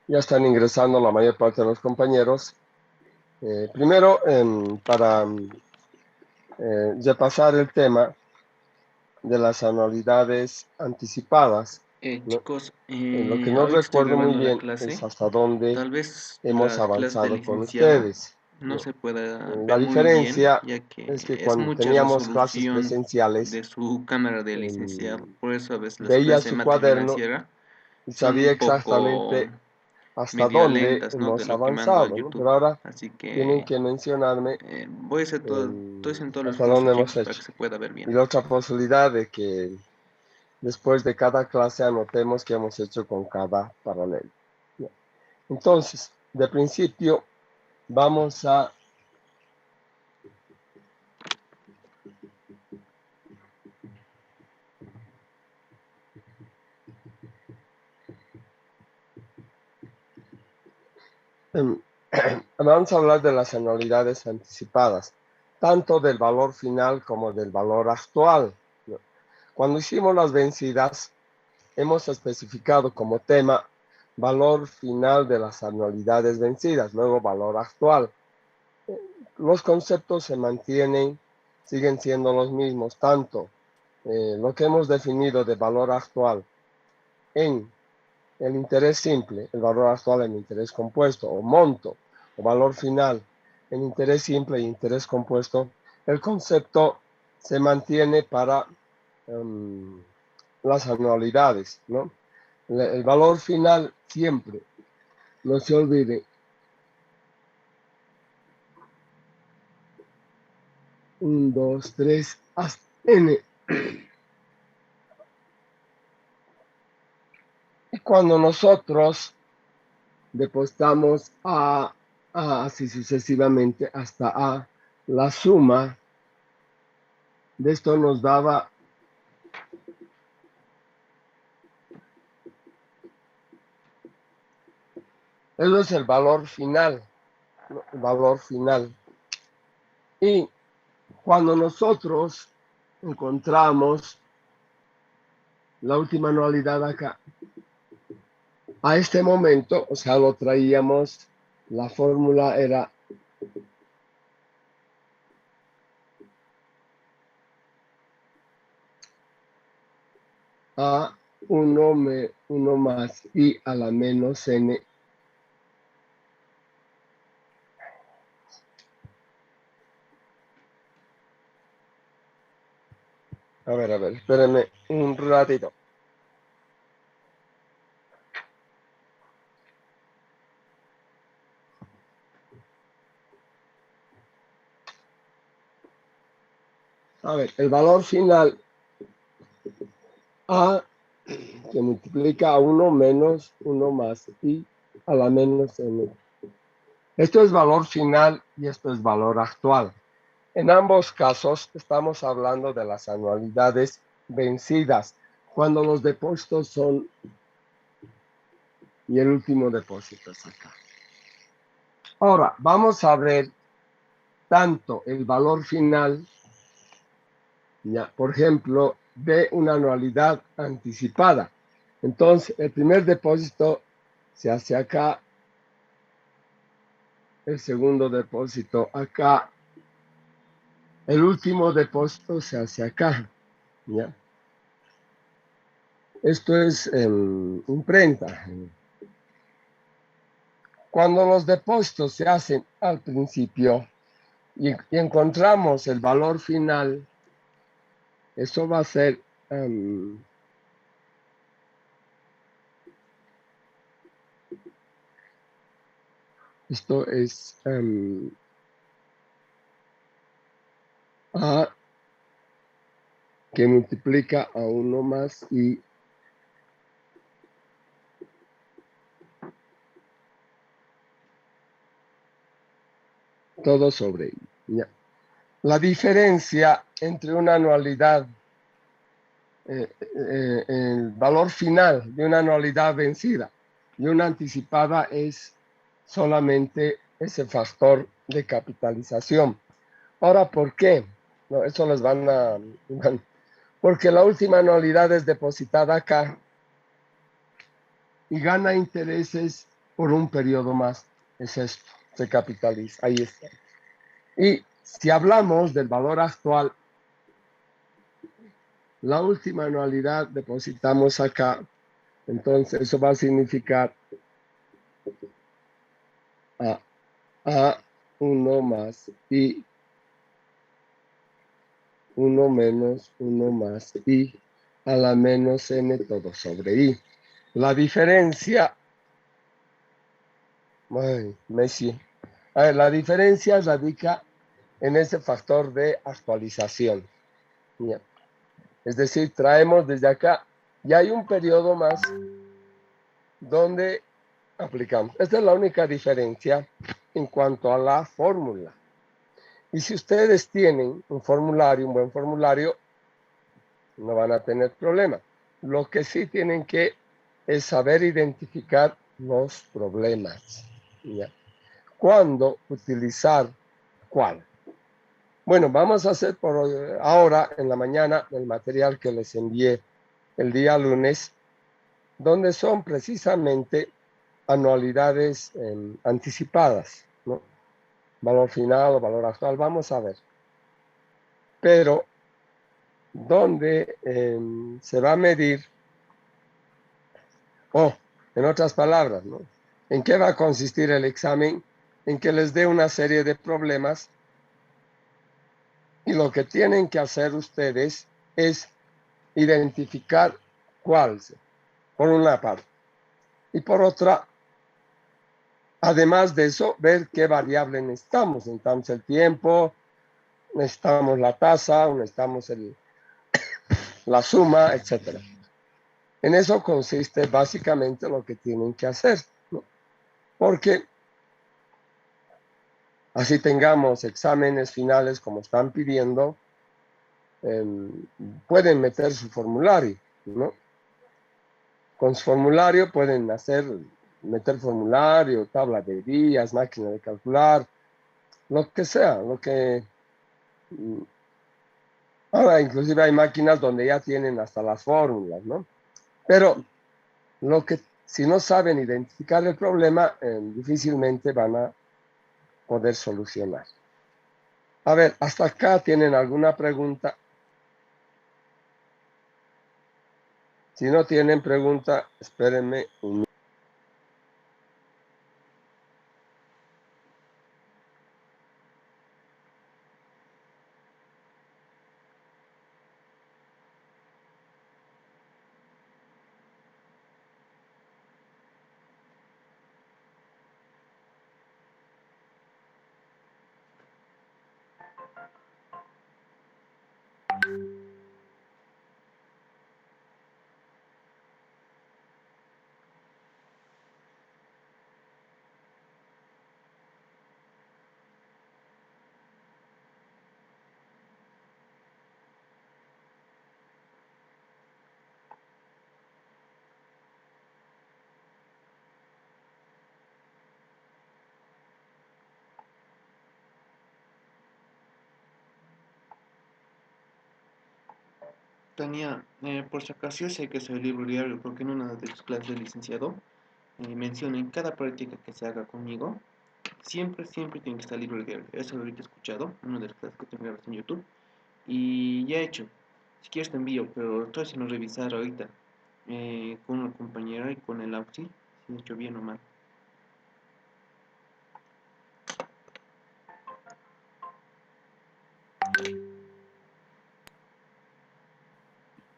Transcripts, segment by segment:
Ya están ingresando la mayor parte de los compañeros. Primero, para repasar el tema de las anualidades anticipadas, ¿no? Chicos, Lo que no ahorita estoy recuerdo muy grabando la bien clase. es hasta dónde Tal vez hemos las clases de avanzado con licenciado ustedes, no ¿no? se pueda La ver muy bien, diferencia ya es que que es cuando mucha teníamos clases resolución presenciales, de su cámara de licenciado. Por eso a veces las veía clases de su mate cuaderno financiera y son sabía un poco exactamente hasta medio dónde lentas, ¿no? De hemos lo que mando a avanzado, ¿no? YouTube. Pero ahora Así tienen que que mencionarme voy a hacer todo, estoy haciendo todo el hasta esfuerzo, dónde hemos chicos, para que hecho. se pueda ver Y bien. la otra posibilidad de que después de cada clase anotemos qué hemos hecho con cada paralelo. Entonces, de principio, vamos a vamos a hablar de las anualidades anticipadas, tanto del valor final como del valor actual. Cuando hicimos las vencidas, hemos especificado como tema valor final de las anualidades vencidas, luego valor actual. Los conceptos se mantienen, siguen siendo los mismos, tanto lo que hemos definido de valor actual en el interés simple, el valor actual en interés compuesto, o monto, o valor final en interés simple y interés compuesto, el concepto se mantiene para las anualidades, ¿no? El valor final siempre, no se olvide, 1, 2, 3, hasta n. Y cuando nosotros depositamos a, así sucesivamente hasta a, la suma de esto nos daba eso es el valor final, ¿no? El valor final. Y cuando nosotros encontramos la última anualidad acá, a este momento, o sea, lo traíamos, la fórmula era a 1 más i a la menos n. A ver, espérenme un ratito. A ver, el valor final a que multiplica a 1 menos 1 más i a la menos n. Esto es valor final y esto es valor actual. En ambos casos estamos hablando de las anualidades vencidas, cuando los depósitos son, y el último depósito es acá. Ahora, vamos a ver tanto el valor final, ya, por ejemplo, de una anualidad anticipada. Entonces, el primer depósito se hace acá, el segundo depósito acá, el último depósito se hace acá, ¿ya? Esto es imprenta. Cuando los depósitos se hacen al principio y encontramos el valor final, eso va a ser esto es a que multiplica a 1 más y todo sobre I. Ya. La diferencia entre una anualidad, el valor final de una anualidad vencida y una anticipada es solamente ese factor de capitalización. Ahora, ¿por qué? No, eso les van porque la última anualidad es depositada acá y gana intereses por un periodo más. Es esto, se capitaliza, ahí está. Y si hablamos del valor actual, la última anualidad depositamos acá, entonces eso va a significar A1 más I, 1 menos 1 más I a la menos N todo sobre I. La diferencia, Messi, la diferencia radica en ese factor de actualización. Bien. Es decir, traemos desde acá y hay un periodo más donde aplicamos. Esta es la única diferencia en cuanto a la fórmula. Y si ustedes tienen un formulario, un buen formulario, no van a tener problema. Lo que sí tienen que es saber identificar los problemas. ¿Ya? ¿Cuándo utilizar cuál? Bueno, vamos a hacer por ahora, en la mañana, el material que les envié el día lunes, donde son precisamente anualidades anticipadas, ¿no? Valor final o valor actual, vamos a ver. Pero donde se va a medir, en otras palabras, ¿no? ¿En qué va a consistir el examen? En que les dé una serie de problemas y lo que tienen que hacer ustedes es identificar cuál, por una parte. Y por otra, además de eso, ver qué variable necesitamos. Necesitamos el tiempo, necesitamos la tasa, necesitamos la suma, etc. En eso consiste básicamente lo que tienen que hacer, ¿no? Porque así tengamos exámenes finales como están pidiendo, pueden meter su formulario, ¿no? Con su formulario pueden meter formulario, tabla de días, máquina de calcular, lo que sea, lo que... Ahora, inclusive hay máquinas donde ya tienen hasta las fórmulas, ¿no? Pero si no saben identificar el problema, difícilmente van a poder solucionar. A ver, hasta acá tienen alguna pregunta. Si no tienen pregunta, espérenme un minuto. Tania, por si acaso yo sé que soy libro diario, porque en una de tus clases de licenciado menciona en cada práctica que se haga conmigo, siempre tiene que estar libro diario. Eso lo ahorita he escuchado en una de las clases que tengo en YouTube y ya he hecho. Si quieres te envío, pero estoy haciendo revisar ahorita con una compañera y con el AUXI, si he hecho bien o mal.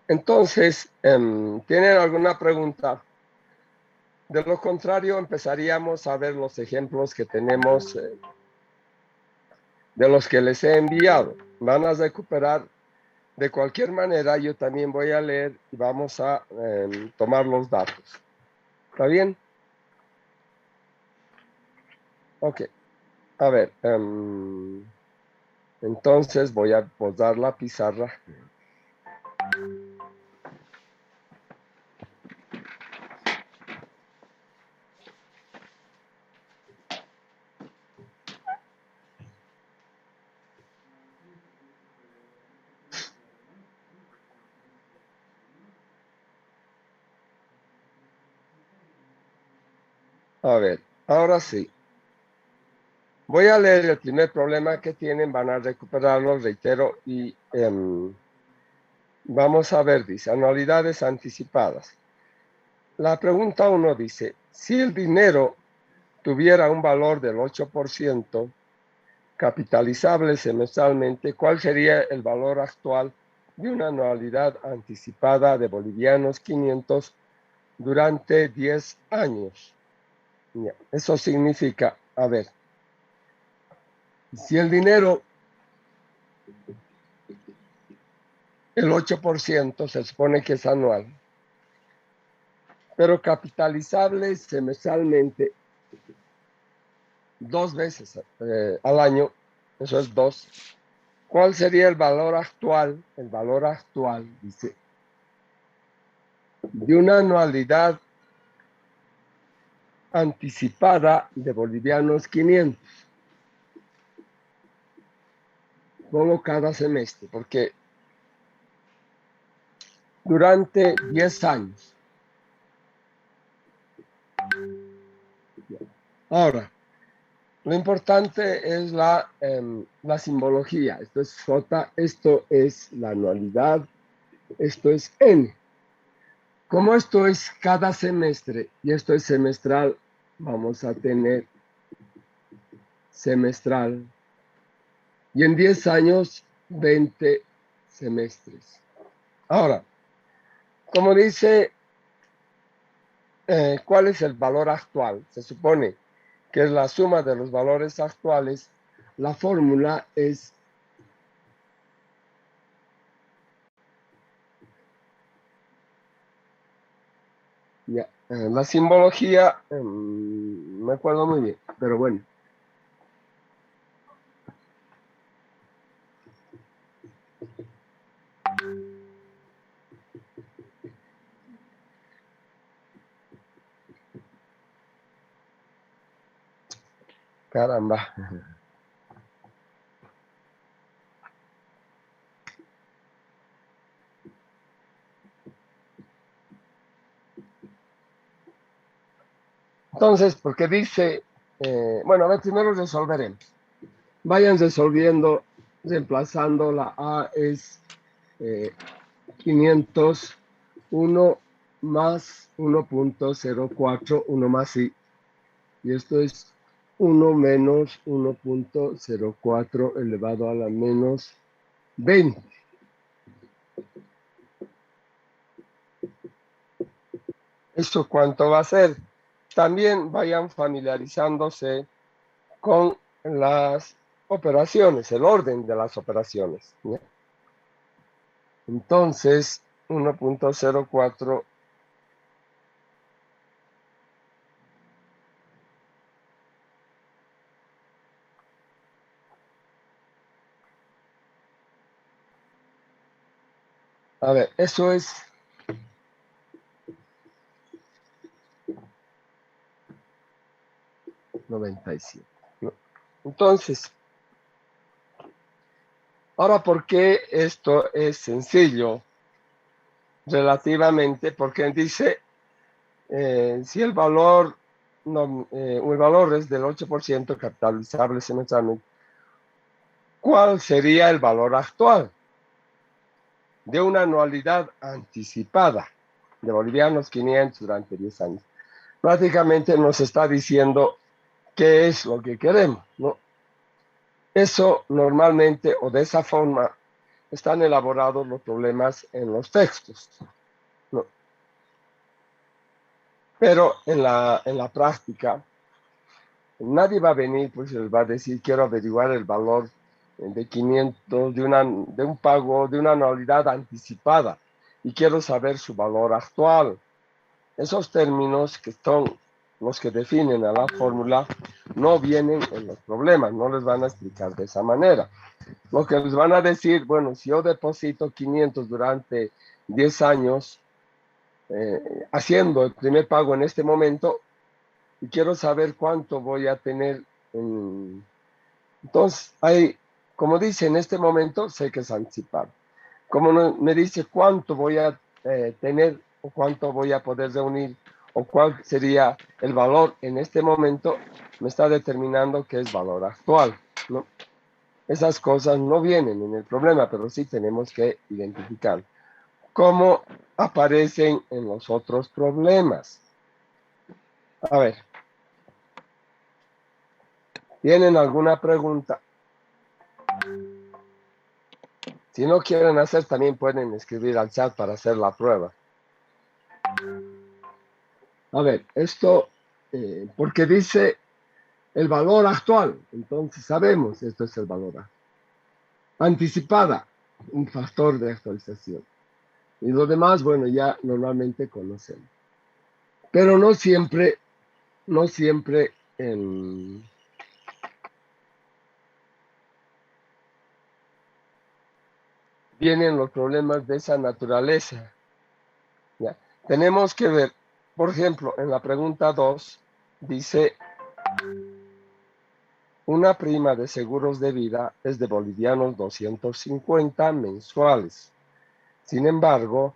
Entonces, ¿tienen alguna pregunta? De lo contrario, empezaríamos a ver los ejemplos que tenemos de los que les he enviado. Van a recuperar de cualquier manera. Yo también voy a leer y vamos a tomar los datos. ¿Está bien? Ok. A ver, entonces voy a posar la pizarra. A ver, ahora sí. Voy a leer el primer problema que tienen, van a recuperarlo, reitero, y vamos a ver, dice, anualidades anticipadas. La pregunta 1 dice, si el dinero tuviera un valor del 8% capitalizable semestralmente, ¿cuál sería el valor actual de una anualidad anticipada de bolivianos 500 durante 10 años? Eso significa, a ver, si el dinero, el 8% se supone que es anual, pero capitalizable semestralmente 2 veces al año, eso es 2. ¿Cuál sería el valor actual? El valor actual, dice, de una anualidad anticipada de bolivianos 500. Pongo cada semestre, porque durante 10 años. Ahora, lo importante es la simbología. Esto es J, esto es la anualidad, esto es N. Como esto es cada semestre y esto es semestral, vamos a tener semestral. Y en 10 años, 20 semestres. Ahora, como dice, ¿cuál es el valor actual? Se supone que es la suma de los valores actuales. La fórmula es la simbología, me acuerdo muy bien, pero bueno. Caramba. Entonces, porque dice, bueno, a ver, primero resolveremos. Vayan resolviendo, reemplazando la A es 501 más 1.04, 1 más I. Y esto es 1 menos 1.04 elevado a la menos 20. ¿Eso cuánto va a ser? También vayan familiarizándose con las operaciones, el orden de las operaciones. ¿Ya? Entonces, 1.04 a ver, eso es 97. ¿No? Entonces, ahora, ¿por qué esto es sencillo? Relativamente, porque dice, si el valor, no, el valor es del 8% capitalizable semestralmente, ¿cuál sería el valor actual de una anualidad anticipada de bolivianos 500 durante 10 años? Prácticamente nos está diciendo qué es lo que queremos, ¿no? Eso normalmente, o de esa forma, están elaborados los problemas en los textos, ¿no? Pero en la práctica, nadie va a venir, pues les va a decir, quiero averiguar el valor de 500 de un pago, de una anualidad anticipada, y quiero saber su valor actual. Esos términos que son los que definen a la fórmula no vienen en los problemas, no les van a explicar de esa manera. Lo que les van a decir, bueno, si yo deposito 500 durante 10 años, haciendo el primer pago en este momento, y quiero saber cuánto voy a tener. Entonces, hay, como dice, en este momento sé que es anticipado. Como me dice cuánto voy a tener o cuánto voy a poder reunir o cuál sería el valor en este momento, me está determinando qué es valor actual, ¿no? Esas cosas no vienen en el problema, pero sí tenemos que identificar cómo aparecen en los otros problemas. A ver, ¿tienen alguna pregunta? Si no quieren hacer, también pueden escribir al chat para hacer la prueba. A ver, esto, porque dice el valor actual, entonces sabemos, esto es el valor actual. Anticipada, un factor de actualización. Y lo demás, bueno, ya normalmente conocemos. Pero no siempre vienen los problemas de esa naturaleza. ¿Ya? Tenemos que ver, por ejemplo, en la pregunta 2, dice, una prima de seguros de vida es de bolivianos 250 mensuales. Sin embargo,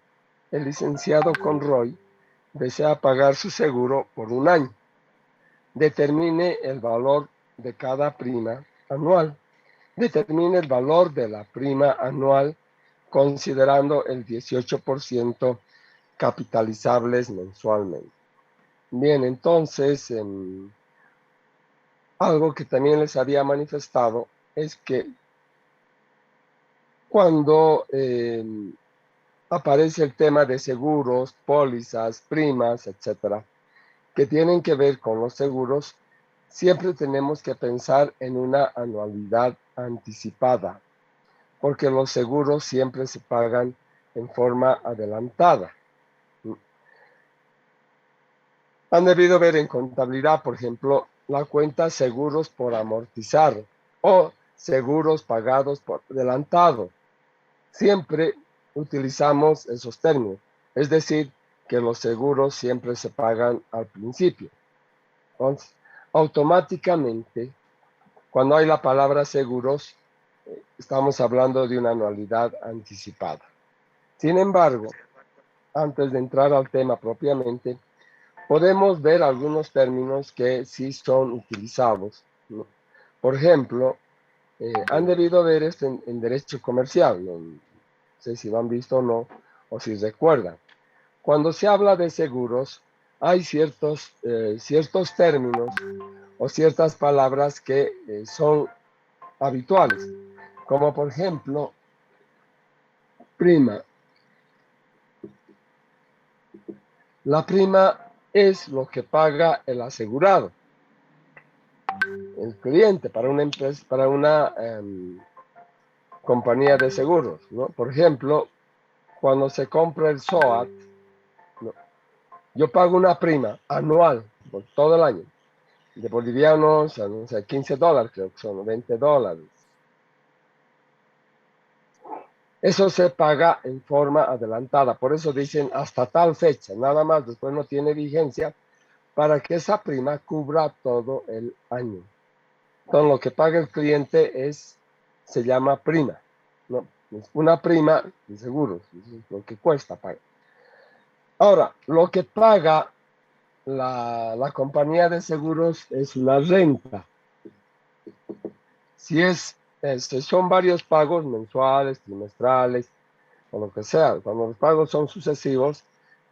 el licenciado Conroy desea pagar su seguro por un año. Determine el valor de cada prima anual. Determine el valor de la prima anual considerando el 18% capitalizables mensualmente. Bien, entonces, algo que también les había manifestado es que cuando aparece el tema de seguros, pólizas, primas, etcétera, que tienen que ver con los seguros, siempre tenemos que pensar en una anualidad anticipada, porque los seguros siempre se pagan en forma adelantada. Han debido ver en contabilidad, por ejemplo, la cuenta seguros por amortizar o seguros pagados por adelantado. Siempre utilizamos esos términos, es decir, que los seguros siempre se pagan al principio. Entonces, automáticamente, cuando hay la palabra seguros, estamos hablando de una anualidad anticipada. Sin embargo, antes de entrar al tema propiamente, podemos ver algunos términos que sí son utilizados, ¿no? Por ejemplo, han debido ver esto en derecho comercial, no sé si lo han visto o no, o si recuerdan. Cuando se habla de seguros, hay ciertos términos o ciertas palabras que son habituales, como por ejemplo, prima. La prima es lo que paga el asegurado, el cliente, para una empresa, para una compañía de seguros, ¿no? Por ejemplo, cuando se compra el SOAT, ¿no? Yo pago una prima anual por todo el año, de bolivianos, no sé, $15, creo que son $20. Eso se paga en forma adelantada, por eso dicen hasta tal fecha, nada más, después no tiene vigencia, para que esa prima cubra todo el año. Entonces, lo que paga el cliente se llama prima, ¿no? Es una prima de seguros, es lo que cuesta pagar. Ahora, lo que paga la compañía de seguros es una renta. Si son varios pagos mensuales, trimestrales, o lo que sea, cuando los pagos son sucesivos,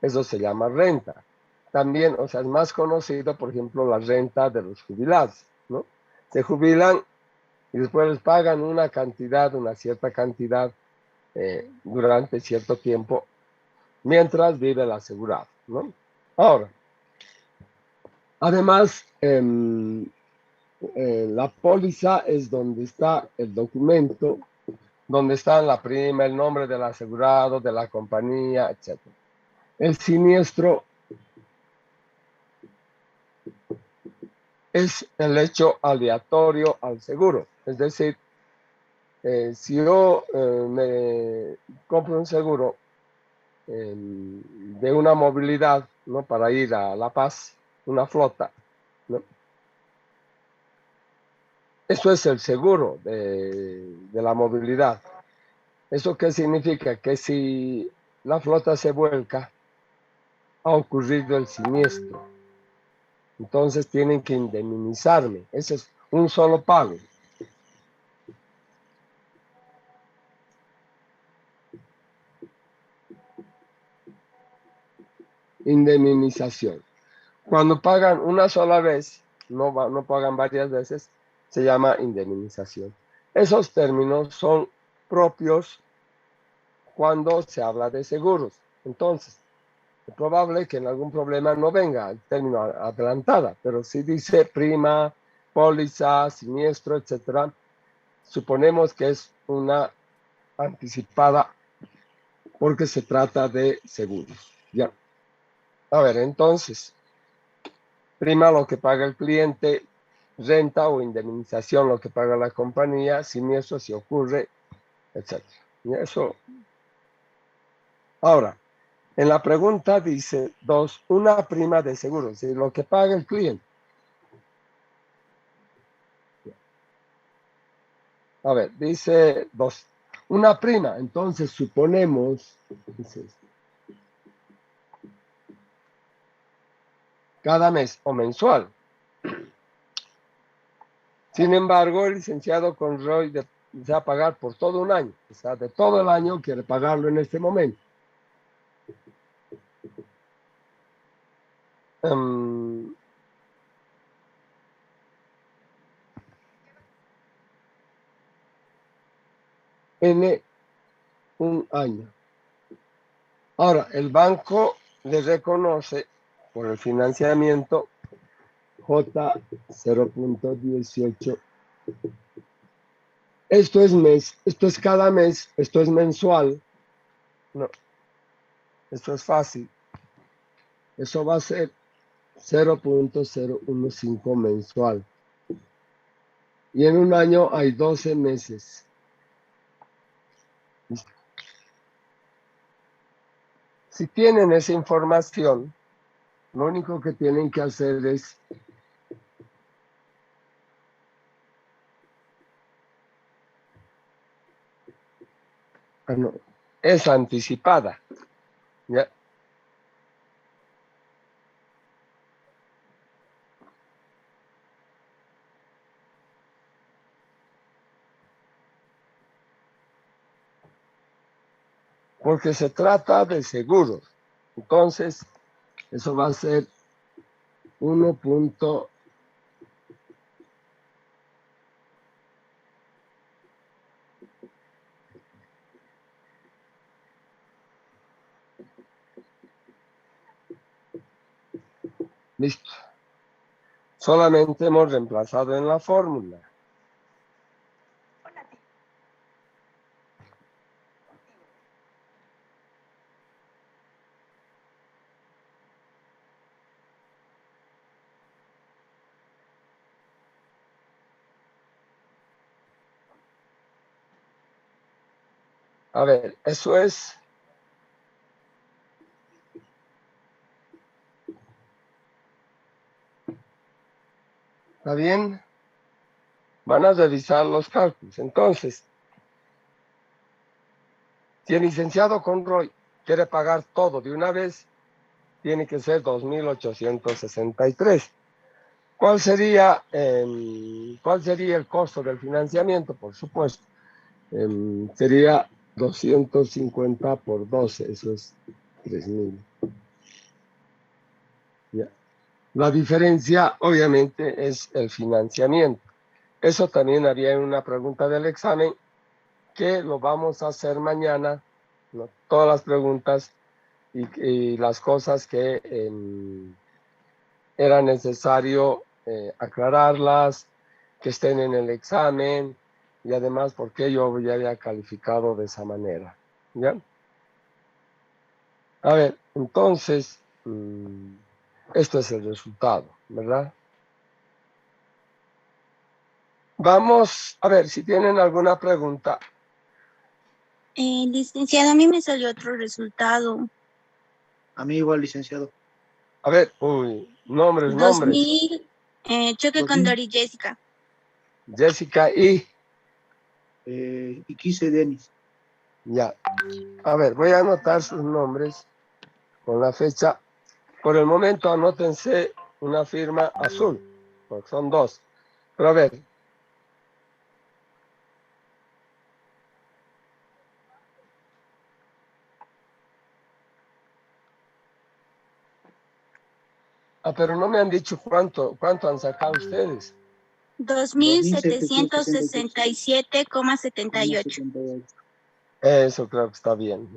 eso se llama renta. También, o sea, es más conocido, por ejemplo, la renta de los jubilados, ¿no? Se jubilan y después les pagan una cierta cantidad durante cierto tiempo, mientras vive el asegurado, ¿no? Ahora, además, la póliza es donde está el documento, donde está la prima, el nombre del asegurado, de la compañía, etc. El siniestro es el hecho aleatorio al seguro. Es decir, si yo me compro un seguro de una movilidad, ¿no? Para ir a La Paz, una flota, ¿no? Eso es el seguro de la movilidad. ¿Eso qué significa? Que si la flota se vuelca, ha ocurrido el siniestro. Entonces tienen que indemnizarme. Ese es un solo pago. Indemnización. Cuando pagan una sola vez, no pagan varias veces, se llama indemnización. Esos términos son propios cuando se habla de seguros. Entonces, es probable que en algún problema no venga el término adelantada, pero si dice prima, póliza, siniestro, etcétera, suponemos que es una anticipada porque se trata de seguros. Ya. A ver, entonces, prima lo que paga el cliente, renta o indemnización lo que paga la compañía, siniestro si ocurre, etc. Y eso. Ahora, en la pregunta dice dos, una prima de seguro, es decir, lo que paga el cliente. A ver, dice dos, una prima, entonces suponemos, dice, cada mes o mensual. Sin embargo, el licenciado Conroy desea pagar por todo un año, o sea, de todo el año quiere pagarlo en este momento. En un año. Ahora, el banco le reconoce por el financiamiento J 0.18. Esto es mes, esto es cada mes, esto es mensual. No, esto es fácil. Eso va a ser 0.015 mensual. Y en un año hay 12 meses. Si tienen esa información, lo único que tienen que hacer es es anticipada. ¿Ya? Porque se trata de seguros. Entonces, eso va a ser 1. Listo. Solamente hemos reemplazado en la fórmula. A ver, eso es. ¿Está bien? Van a revisar los cálculos. Entonces, si el licenciado Conroy quiere pagar todo de una vez, tiene que ser 2.863. ¿Cuál sería el costo del financiamiento? Por supuesto, sería 250 por 12, eso es 3.000. Ya. La diferencia, obviamente, es el financiamiento. Eso también haría en una pregunta del examen, que lo vamos a hacer mañana, ¿no? Todas las preguntas y las cosas que era necesario aclararlas, que estén en el examen, y además porque yo ya había calificado de esa manera. ¿Ya? A ver, entonces, esto es el resultado, ¿verdad? Vamos a ver si tienen alguna pregunta. Licenciado, a mí me salió otro resultado. A mí igual, licenciado. A ver, nombres. 2000, choque con 2000. Dori Jessica. Jessica y Quise Denis. ya. A ver, voy a anotar sus nombres con la fecha por el momento anótense una firma azul, porque son dos. Pero a ver. Pero no me han dicho cuánto han sacado ustedes. 2.767,78. Eso creo que está bien.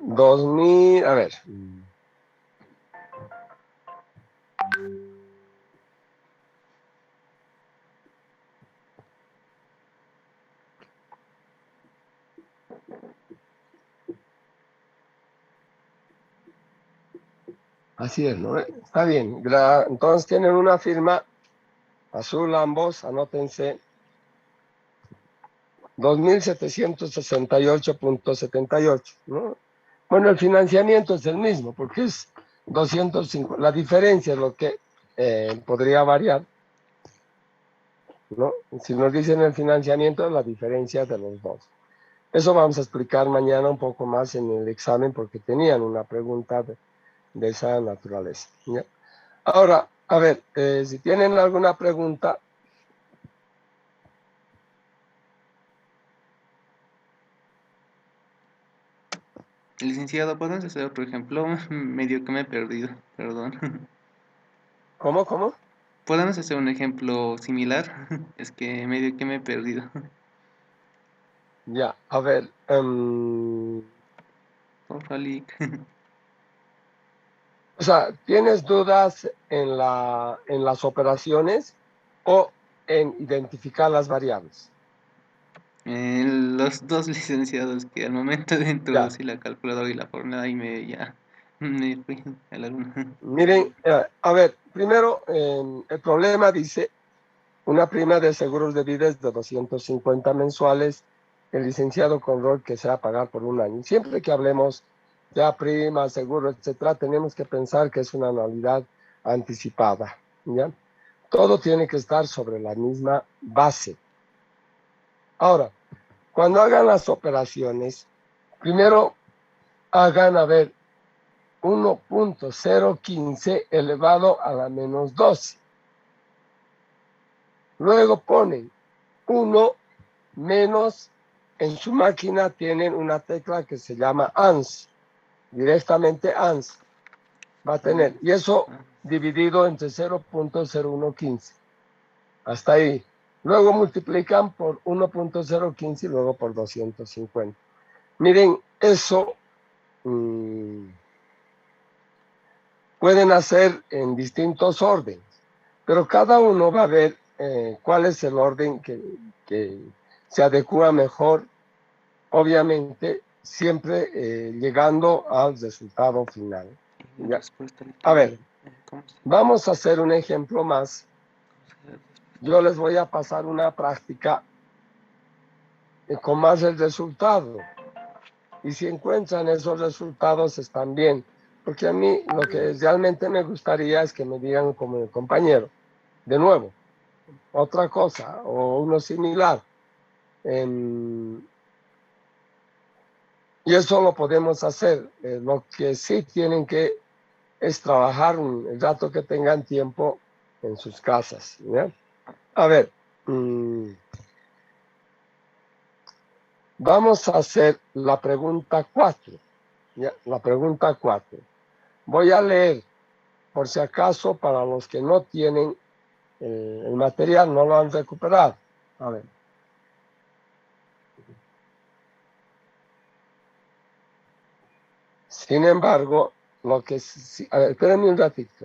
2000, a ver. Así es, ¿no? Está bien. Entonces tienen una firma azul ambos, anótense. 2.768.78, ¿no? Bueno, el financiamiento es el mismo, porque es 205. La diferencia es lo que podría variar, ¿no? Si nos dicen el financiamiento, es la diferencia de los dos. Eso vamos a explicar mañana un poco más en el examen, porque tenían una pregunta de esa naturaleza, ¿ya? Ahora, a ver, si tienen alguna pregunta. Licenciado, ¿podemos hacer otro ejemplo? Medio que me he perdido, perdón. ¿Cómo? ¿Podemos hacer un ejemplo similar? Es que medio que me he perdido. Ya, a ver. Porfa, Lick. O sea, ¿tienes dudas en las operaciones o en identificar las variables? Los dos licenciados que al momento de Ya, introducir la calculadora y la fórmula ahí me fui a la luna. miren, a ver, primero, el problema dice una prima de seguros de vida es de 250 mensuales, el licenciado con rol que sea pagar por un año. Siempre que hablemos de prima, seguro, etcétera, tenemos que pensar que es una anualidad anticipada, ¿ya? Todo tiene que estar sobre la misma base. Ahora, cuando hagan las operaciones, primero hagan, a ver, 1.015 elevado a la menos 12. Luego ponen 1 menos, en su máquina tienen una tecla que se llama ANS, directamente ANS va a tener, y eso dividido entre 0.0115. Hasta ahí. Luego multiplican por 1.015 y luego por 250. Miren, eso pueden hacer en distintos órdenes, pero cada uno va a ver cuál es el orden que se adecua mejor, obviamente, siempre llegando al resultado final. ¿Ya? A ver, vamos a hacer un ejemplo más. Yo les voy a pasar una práctica con más el resultado. Y si encuentran esos resultados, están bien. Porque a mí lo que realmente me gustaría es que me digan como el compañero, de nuevo, otra cosa o uno similar. Y eso lo podemos hacer. Lo que sí tienen que es trabajar el rato que tengan tiempo en sus casas, ¿ya? A ver, vamos a hacer la pregunta 4. ¿Ya? La pregunta 4. Voy a leer, por si acaso, para los que no tienen el material, no lo han recuperado. A ver. Sin embargo, lo que sí, a ver, espérenme un ratito.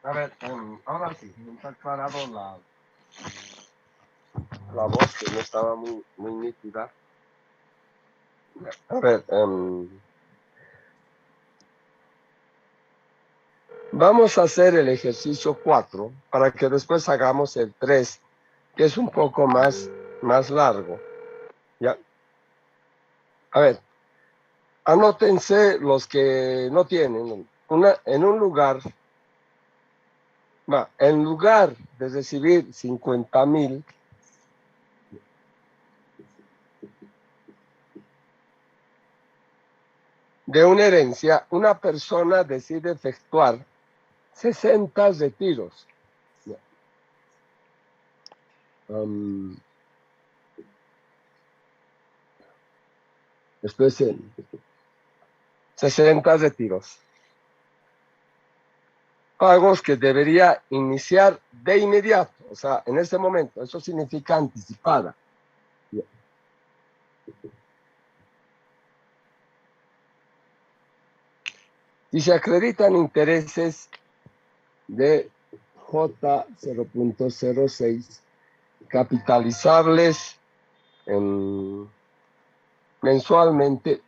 A ver, ahora sí, me está aclarado la voz que no estaba muy nítida. A ver, vamos a hacer el ejercicio 4 para que después hagamos el 3, que es un poco más largo. ¿Ya? A ver, anótense los que no tienen. En lugar de recibir 50,000, de una herencia, una persona decide efectuar 60 retiros. Después 60 retiros. Pagos que debería iniciar de inmediato, o sea, en este momento. Eso significa anticipada. Y se acreditan intereses de J0.06 capitalizables mensualmente.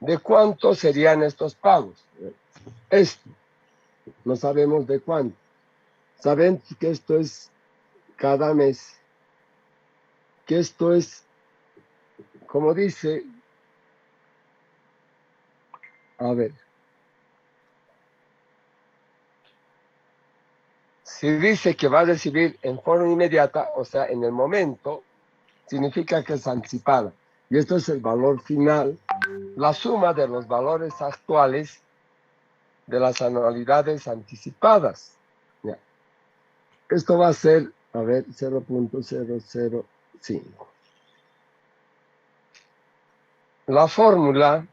¿De cuánto serían estos pagos? Esto, no sabemos de cuánto. Saben que esto es cada mes, que esto es, como dice, a ver, si dice que va a recibir en forma inmediata, o sea, en el momento, significa que es anticipada. Y esto es el valor final, la suma de los valores actuales de las anualidades anticipadas. Ya. Esto va a ser, a ver, 0.005. La fórmula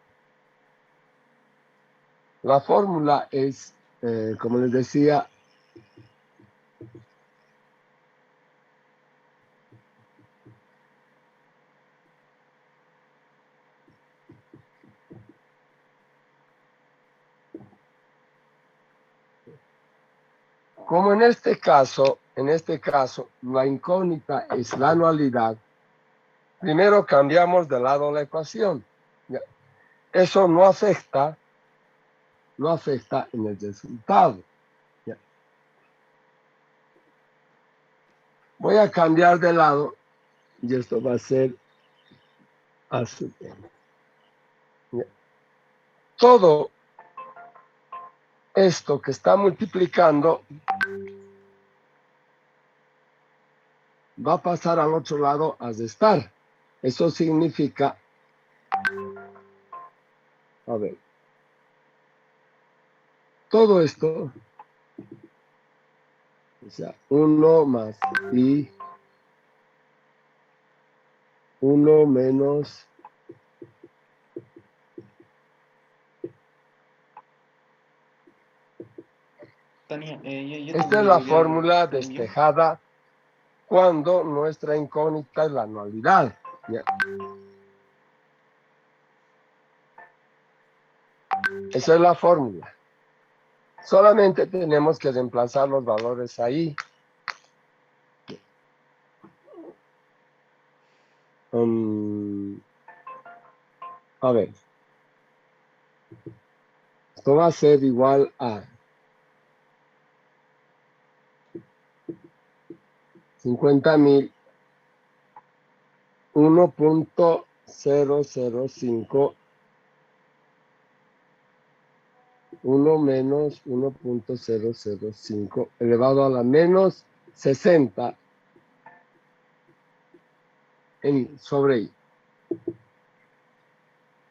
es, como les decía, como en este caso, la incógnita es la anualidad. Primero cambiamos de lado la ecuación. Ya. Eso no afecta en el resultado. Ya. Voy a cambiar de lado y esto va a ser así. Ya. Todo esto que está multiplicando va a pasar al otro lado a restar. Eso significa, a ver, todo esto, o sea, 1 más i, 1 menos, Tania, yo esta también es le la voy a dar fórmula cambio. despejada cuando nuestra incógnita es la anualidad. Ya. Esa es la fórmula. Solamente tenemos que reemplazar los valores ahí. A ver. Esto va a ser igual a 50,000, 1.005, 1 menos 1.005 elevado a la menos 60 sobre i.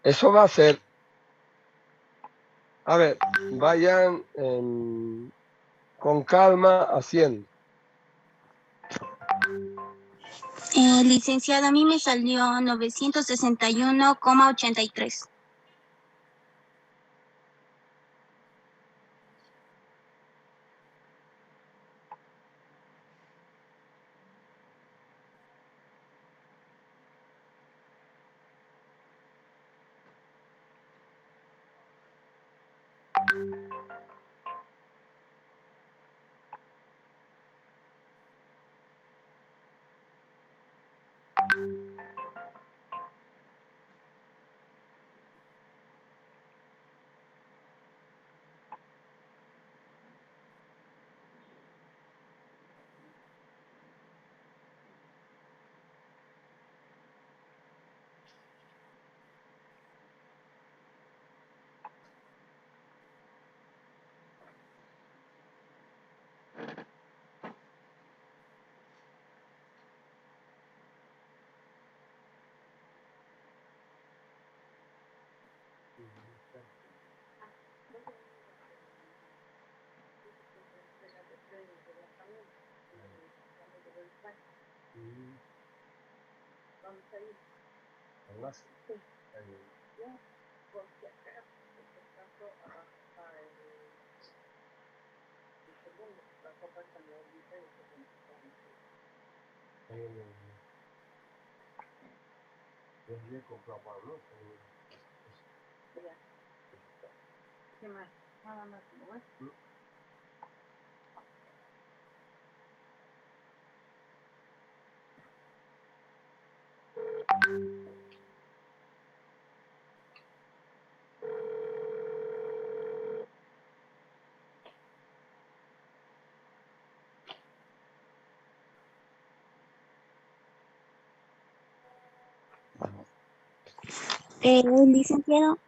Eso va a ser, a ver, vayan con calma haciendo. Licenciada, a mí me salió 961,83. Licenciado,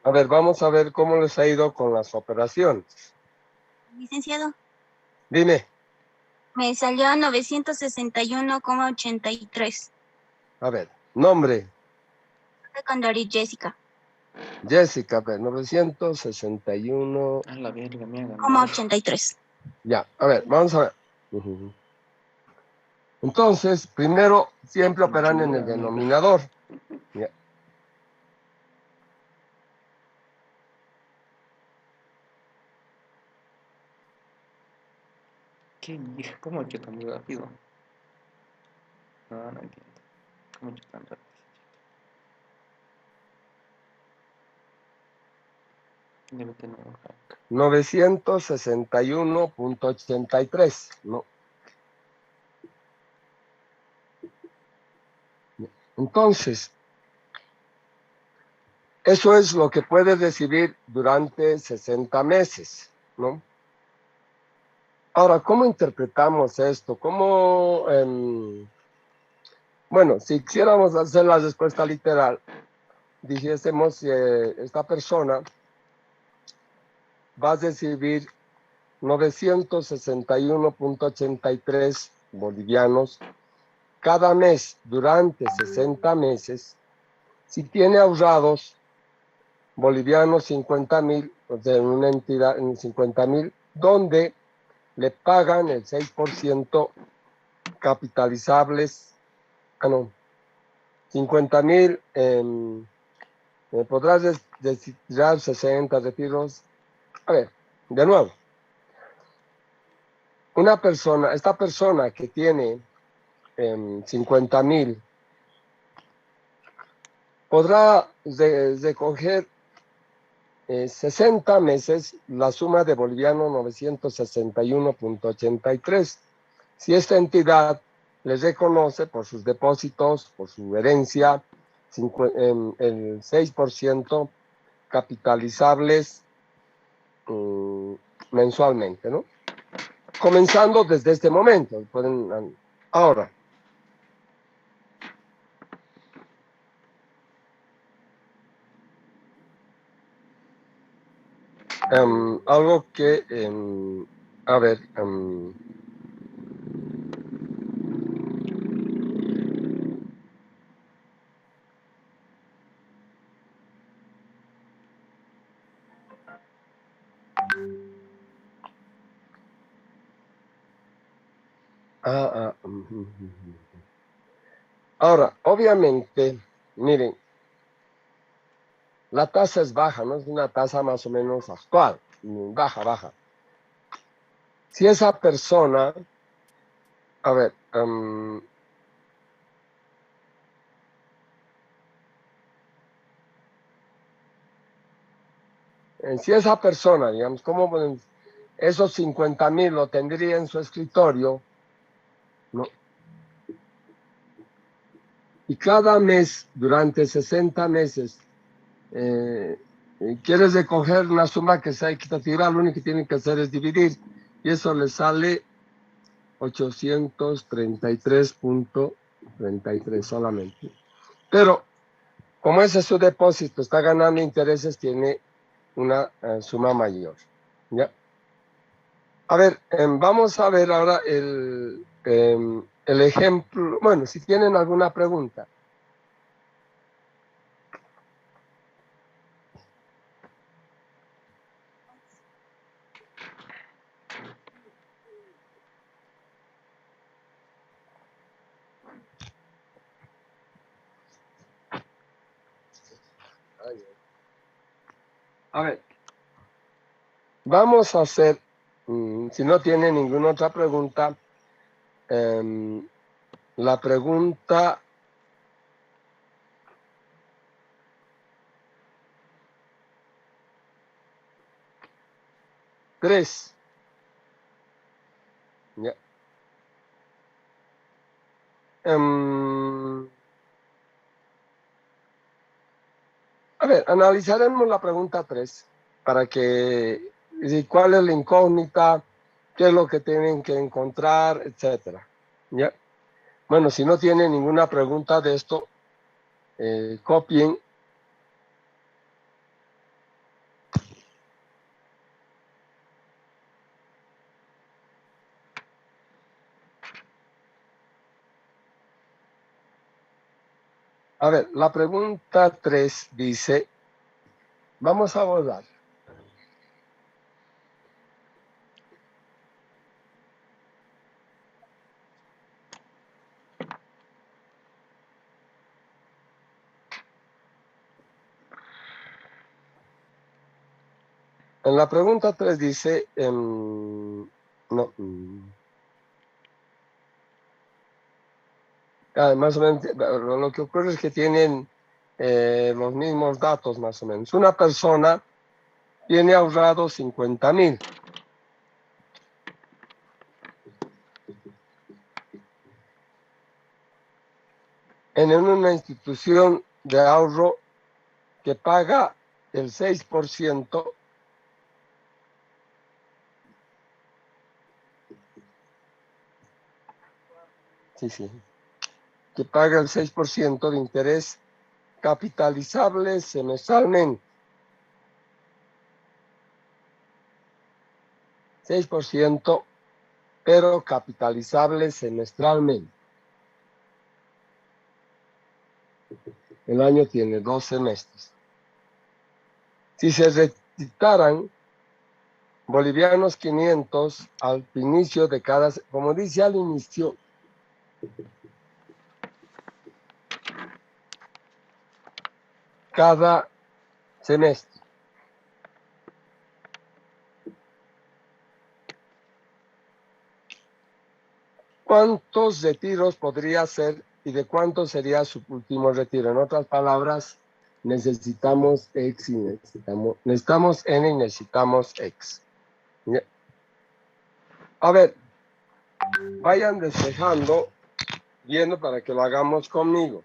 A ver, vamos a ver cómo les ha ido con las operaciones. licenciado, Dime, me salió 961,83. a ver, nombre, Secondary Jessica, Jessica, a ver, 961. A la verga, me ha como ganado. 83. Ya, a ver, vamos a ver. Ujú. Entonces, primero, siempre operan en el denominador. Ya. ¿Qué? ¿Cómo he hecho tan rápido? No, no entiendo. ¿Cómo he hecho tan rápido? Debe tener un hack. 961.83, ¿no? Entonces, eso es lo que puedes recibir durante 60 meses, ¿no? Ahora, ¿cómo interpretamos esto? Bueno, si quisiéramos hacer la respuesta literal, dijésemos que esta persona va a recibir 961.83 bolivianos cada mes durante 60 meses, si tiene ahorrados bolivianos 50.000, o sea, en una entidad en 50.000, donde le pagan el 6% capitalizables, no, 50.000, podrás retirar 60 retiros. A ver, de nuevo, esta persona que tiene 50.000, podrá recoger 60 meses la suma de boliviano 961.83. Si esta entidad les reconoce por sus depósitos, por su herencia, el 6% capitalizables mensualmente, ¿no? Comenzando desde este momento. Ahora, algo que, a ver, ahora, obviamente, miren, la tasa es baja, ¿no? Es una tasa más o menos actual, baja, baja. Si esa persona, a ver, si esa persona, digamos, ¿cómo podemos? Esos 50,000 lo tendría en su escritorio, ¿no? Y cada mes, durante 60 meses, quieres recoger una suma que sea equitativa, lo único que tienen que hacer es dividir. Y eso le sale 833.33 solamente. Pero, como ese es su depósito, está ganando intereses, tiene una suma mayor. ¿Ya? A ver, vamos a ver ahora el ejemplo. Bueno, si tienen alguna pregunta. A ver, vamos a hacer, si no tiene ninguna otra pregunta, la pregunta 3. Ya. A ver, analizaremos la pregunta 3 para que, cuál es la incógnita, qué es lo que tienen que encontrar, etcétera. ¿Ya? Bueno, si no tienen ninguna pregunta de esto, copien. A ver, la pregunta 3 dice, vamos a abordar. En la pregunta 3 dice, no, más o menos, lo que ocurre es que tienen los mismos datos, más o menos. Una persona tiene ahorrado 50,000. En una institución de ahorro que paga el 6%. Sí, que paga el 6% de interés capitalizable semestralmente. 6%, pero capitalizable semestralmente. El año tiene 2 semestres. Si se retiraran bolivianos 500 al inicio de cada, como dice al inicio, cada semestre. ¿Cuántos retiros podría hacer y de cuánto sería su último retiro? En otras palabras, necesitamos X y necesitamos N y necesitamos X. ¿Ya? A ver, vayan despejando, viendo para que lo hagamos conmigo.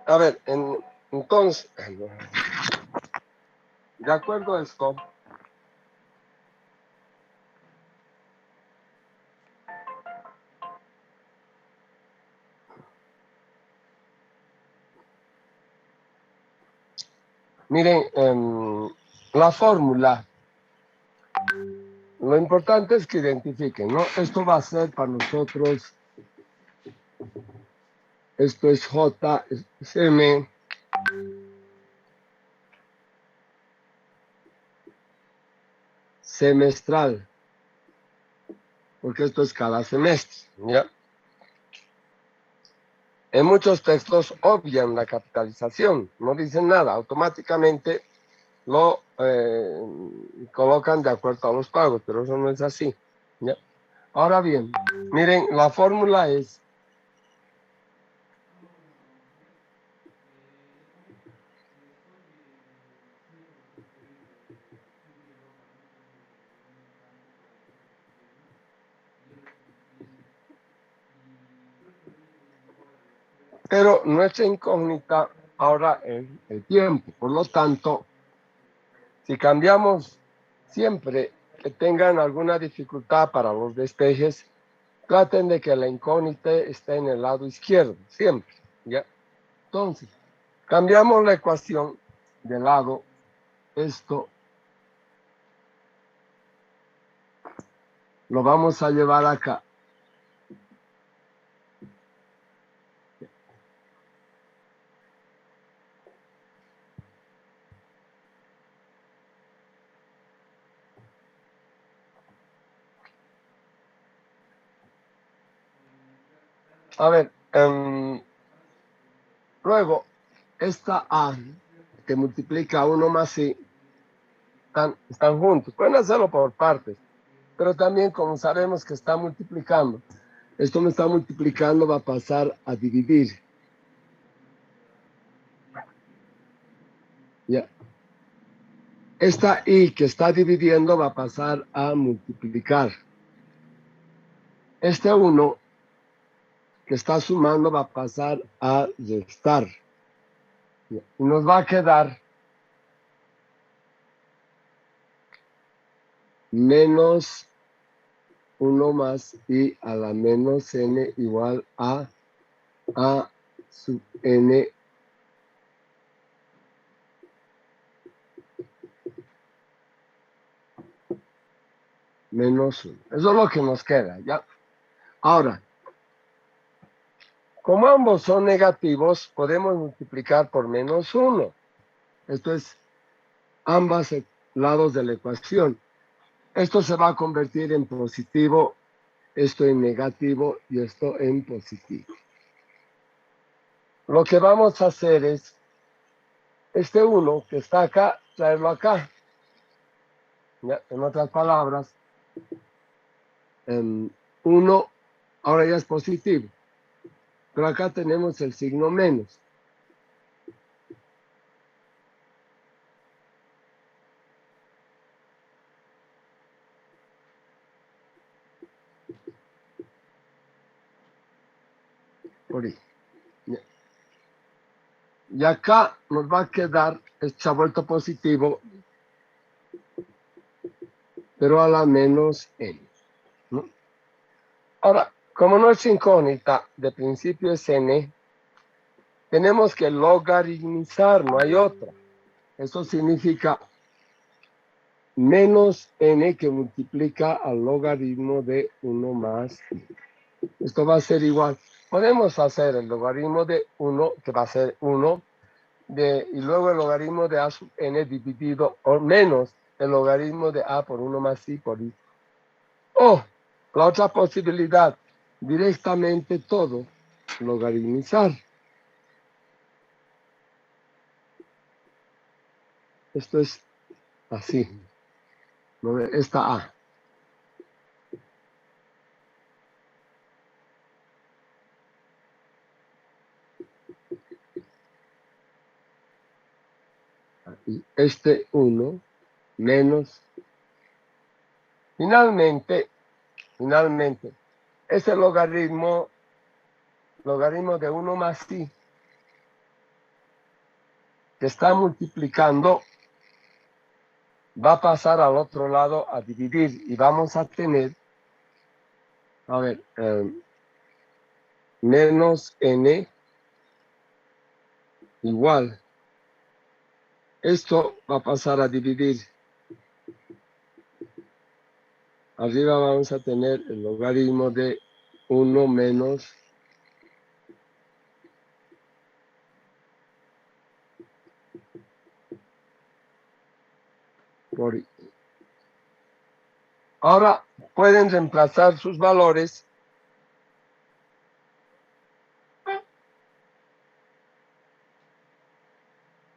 A ver, entonces, de acuerdo a esto, Miren, la fórmula, lo importante es que identifiquen, ¿no? Esto va a ser para nosotros, esto es J, es M, semestral, porque esto es cada semestre, ¿ya? En muchos textos obvian la capitalización, no dicen nada, automáticamente lo colocan de acuerdo a los pagos, pero eso no es así, ¿ya? Ahora bien, miren, la fórmula es pero nuestra incógnita ahora es el tiempo. Por lo tanto, si cambiamos siempre que tengan alguna dificultad para los despejes, traten de que la incógnita esté en el lado izquierdo, siempre, ¿ya? Entonces, cambiamos la ecuación de lado, esto lo vamos a llevar acá. A ver, luego, esta A que multiplica 1 más I, están juntos. Pueden hacerlo por partes, pero también como sabemos que está multiplicando, esto me está multiplicando, va a pasar a dividir. Ya. Esta I que está dividiendo va a pasar a multiplicar. Este 1 que está sumando va a pasar a restar. Y nos va a quedar menos 1 más I a la menos N igual a sub N menos 1. Eso es lo que nos queda, ¿ya? Ahora, como ambos son negativos, podemos multiplicar por menos 1. Esto es ambos lados de la ecuación. Esto se va a convertir en positivo, esto en negativo y esto en positivo. Lo que vamos a hacer es, este 1 que está acá, traerlo acá. ¿Ya? En otras palabras, 1 ahora ya es positivo, pero acá tenemos el signo menos. Por ahí. Y acá nos va a quedar, se ha vuelto positivo, pero a la menos n, ¿no? Ahora, como nuestra incógnita de principio es n, tenemos que logaritmizar, no hay otra. Eso significa menos n que multiplica al logaritmo de 1 más i. Esto va a ser igual. Podemos hacer el logaritmo de 1, que va a ser 1, y luego el logaritmo de a sub n dividido, o menos el logaritmo de a por 1 más i por i. O la otra posibilidad, directamente todo logaritmizar. Esto es así, ¿no? Esta a. Y este 1 menos. Finalmente, ese logaritmo de 1 más i, que está multiplicando, va a pasar al otro lado a dividir y vamos a tener, a ver, menos n igual Esto va a pasar a dividir. Arriba vamos a tener el logaritmo de 1 menos por i. Ahora pueden reemplazar sus valores.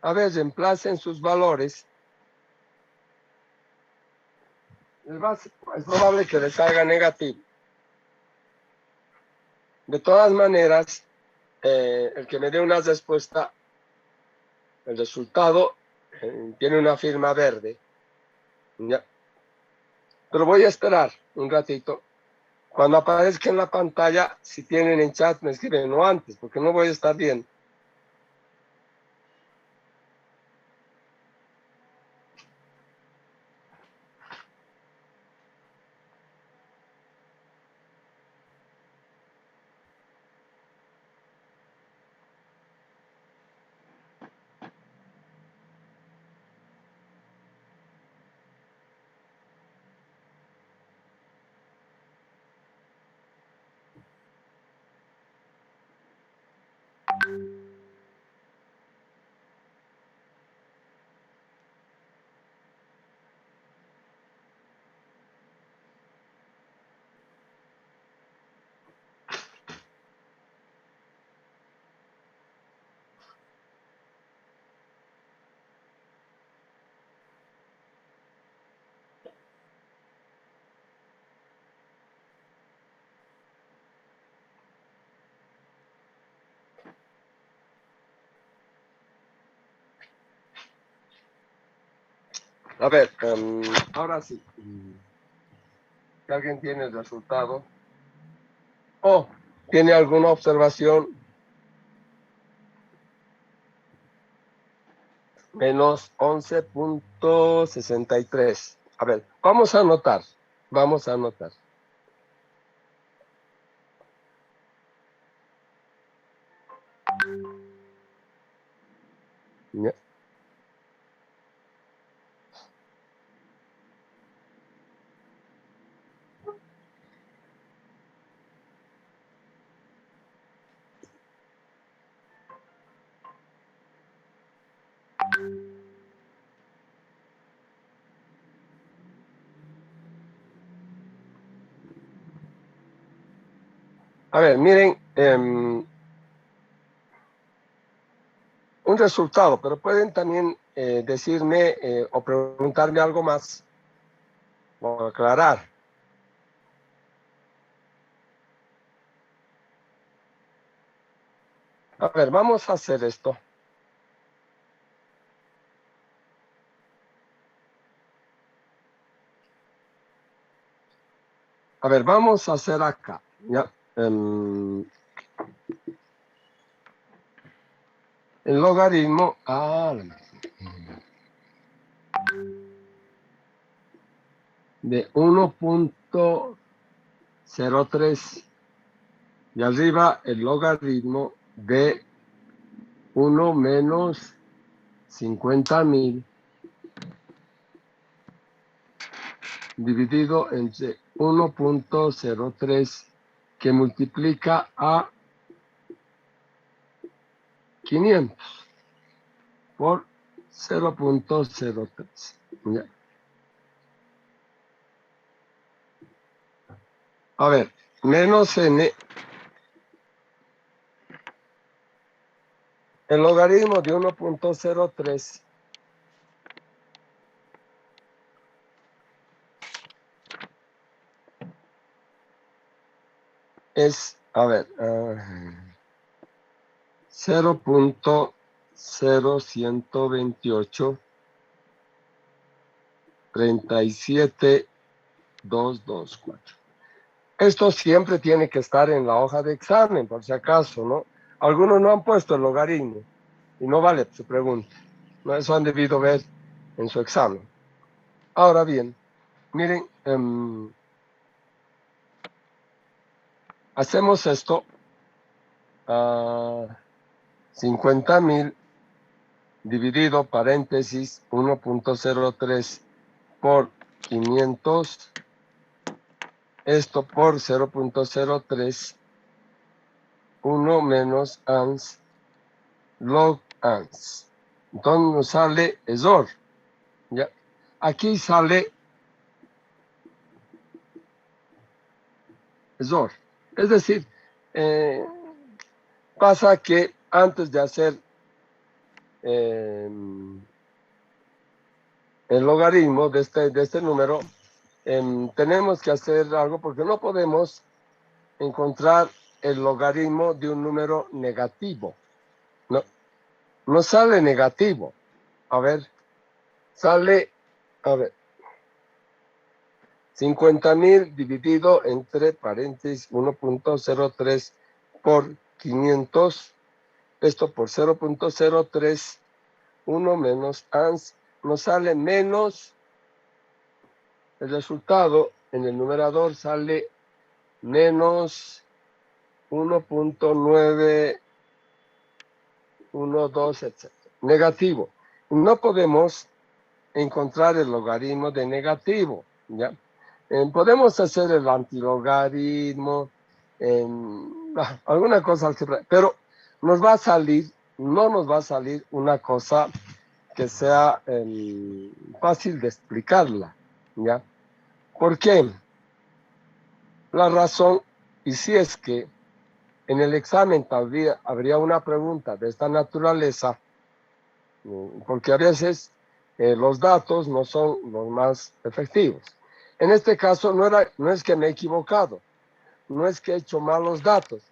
A ver, reemplacen sus valores. Es probable que les salga negativo. De todas maneras, el que me dé una respuesta, el resultado tiene una firma verde. ¿Ya? Pero voy a esperar un ratito. Cuando aparezca en la pantalla, si tienen en chat, me escriben, no antes, porque no voy a estar bien. A ver, ahora sí. Si alguien tiene el resultado o tiene alguna observación, menos 11.63. A ver, vamos a anotar. Vamos a anotar. Ya. A ver, miren, un resultado, pero pueden también decirme o preguntarme algo más o aclarar. A ver, vamos a hacer esto. A ver, vamos a hacer acá. Ya. El logaritmo de 1.03 y arriba el logaritmo de 1 menos 50.000 dividido entre 1.03 que multiplica a 500 por 0.03. Ya. A ver, menos n. El logaritmo de 1.03 es, a ver, 0.0128 37224. Esto siempre tiene que estar en la hoja de examen, por si acaso, ¿no? Algunos no han puesto el logaritmo y no vale su pregunta. ¿No? Eso han debido ver en su examen. Ahora bien, miren, hacemos esto a 50.000 dividido paréntesis 1.03 por 500, esto por 0.03, 1 menos ans log ans. Entonces nos sale ESOR. ¿Ya? Aquí sale ESOR. Es decir, pasa que antes de hacer el logaritmo de este número, tenemos que hacer algo porque no podemos encontrar el logaritmo de un número negativo. No sale negativo. A ver, sale, a ver, 50.000 dividido entre paréntesis 1.03 por 500, esto por 0.03, 1 menos ans, nos sale menos, el resultado en el numerador sale menos 1.912, etc. Negativo. No podemos encontrar el logaritmo de negativo, ¿ya? Podemos hacer el antilogaritmo, alguna cosa álgebra, pero nos va a salir, no nos va a salir una cosa que sea fácil de explicarla, ¿ya? ¿Por qué? La razón, y si es que en el examen habría una pregunta de esta naturaleza, porque a veces los datos no son los más efectivos. En este caso no es que me he equivocado, no es que he hecho mal los datos.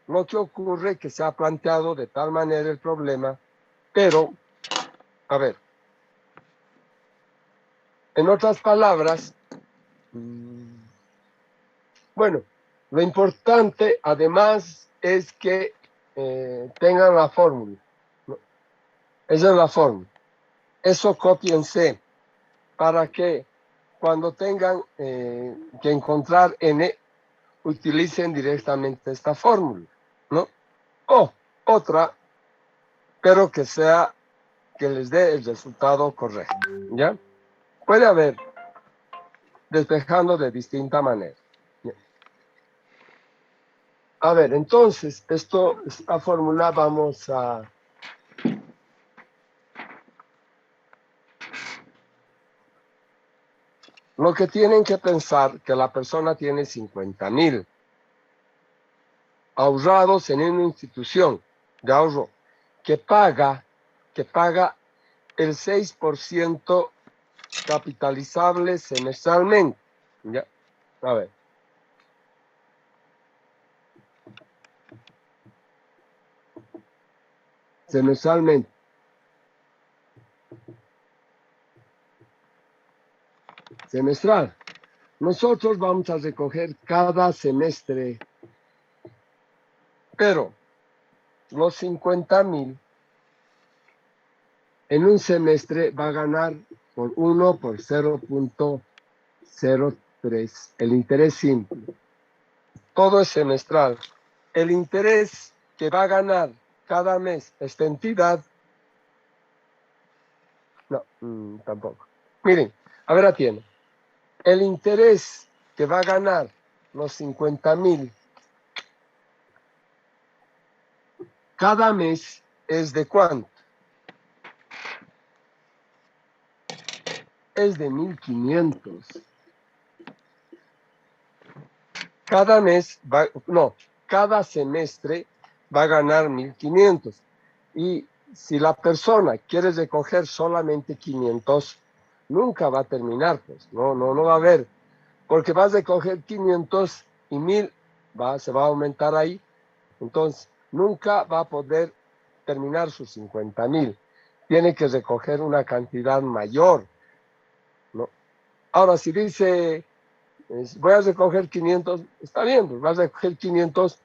Lo que ocurre es que se ha planteado de tal manera el problema, pero, a ver, en otras palabras, bueno, lo importante además es que tengan la fórmula, ¿no? Esa es la fórmula. Eso cópiense para que cuando tengan que encontrar n, utilicen directamente esta fórmula, ¿no? O otra, pero que sea, que les dé el resultado correcto, ¿ya? Puede haber, despejando de distinta manera. ¿Ya? A ver, entonces, esta fórmula vamos a... Lo que tienen que pensar que la persona tiene 50.000 ahorrados en una institución de ahorro que paga el 6% capitalizable semestralmente. ¿Ya? A ver. Semestralmente. Semestral. Nosotros vamos a recoger cada semestre, pero los 50.000 en un semestre va a ganar por 1 por 0.03, el interés simple. Todo es semestral. El interés que va a ganar cada mes esta entidad, no, tampoco. Miren, a ver, atiende. El interés que va a ganar los 50.000 cada mes es de ¿cuánto? Es de 1.500. Cada mes cada semestre va a ganar 1.500. Y si la persona quiere recoger solamente 500, nunca va a terminar, pues, no va a haber, porque vas a recoger 500 y 1.000 se va a aumentar ahí, entonces nunca va a poder terminar sus 50.000. Tiene que recoger una cantidad mayor, ¿no? Ahora, si dice, voy a recoger 500, está bien, pues vas a recoger 500,